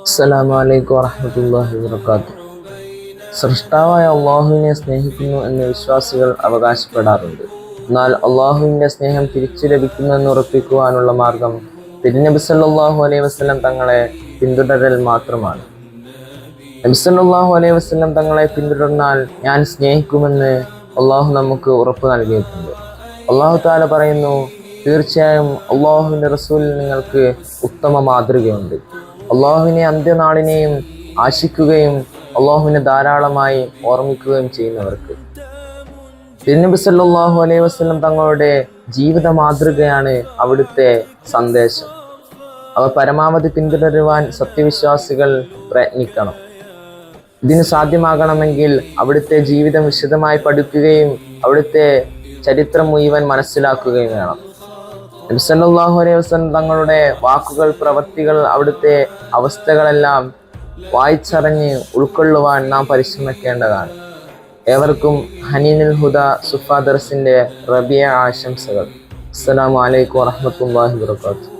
അസ്സലാമു അലൈക്കും വറഹ്മത്തുള്ളാഹി വബറകാതുഹു. സൃഷ്ടാവായ അള്ളാഹുവിനെ സ്നേഹിക്കുന്നു എന്ന് വിശ്വാസികൾ അവകാശപ്പെടാറുണ്ട്. എന്നാൽ അള്ളാഹുവിൻ്റെ സ്നേഹം തിരിച്ചു ലഭിക്കുമെന്ന് ഉറപ്പിക്കുവാനുള്ള മാർഗം തിരുനബി സല്ലല്ലാഹു അലൈഹി വസല്ലം തങ്ങളെ പിന്തുടരൽ മാത്രമാണ്. നബി സല്ലല്ലാഹു അലൈഹി വസല്ലം തങ്ങളെ പിന്തുടർന്നാൽ ഞാൻ സ്നേഹിക്കുമെന്ന് അള്ളാഹു നമുക്ക് ഉറപ്പ് നൽകിയിട്ടുണ്ട്. അള്ളാഹു തആല പറയുന്നു, തീർച്ചയായും അള്ളാഹുവിൻ്റെ റസൂലിൽ നിങ്ങൾക്ക് ഉത്തമ മാതൃകയുണ്ട്. അള്ളാഹുവിനെ അന്ത്യനാളിനെയും ആശിക്കുകയും അള്ളാഹുവിനെ ധാരാളമായി ഓർമ്മിക്കുകയും ചെയ്യുന്നവർക്ക്. തിരുനബി സല്ലല്ലാഹു അലൈഹി വസല്ലം തങ്ങളുടെ ജീവിത മാതൃകയാണ് അവിടുത്തെ സന്ദേശം. അവ പരമാവധി പിന്തുടരുവാൻ സത്യവിശ്വാസികൾ പ്രയത്നിക്കണം. ഇതിന് സാധ്യമാകണമെങ്കിൽ അവിടുത്തെ ജീവിതം വിശദമായി പഠിക്കുകയും അവിടുത്തെ ചരിത്രം മുഴുവൻ മനസ്സിലാക്കുകയും വേണം. നബി സല്ലല്ലാഹു അലൈഹി വസല്ലം തങ്ങളുടെ വാക്കുകൾ, പ്രവൃത്തികൾ, അവിടുത്തെ അവസ്ഥകളെല്ലാം വായിച്ചറിഞ്ഞ് ഉൾക്കൊള്ളുവാൻ നാം പരിശ്രമിക്കേണ്ടതാണ്. ഏവർക്കും ഹനീനുൽ ഹുദ സുഫ ദർസിൻ്റെ റബിയ ആശംസകൾ. അസ്സലാമു അലൈക്കും വറഹ്മത്തുള്ളാഹി വബറകാതുഹു.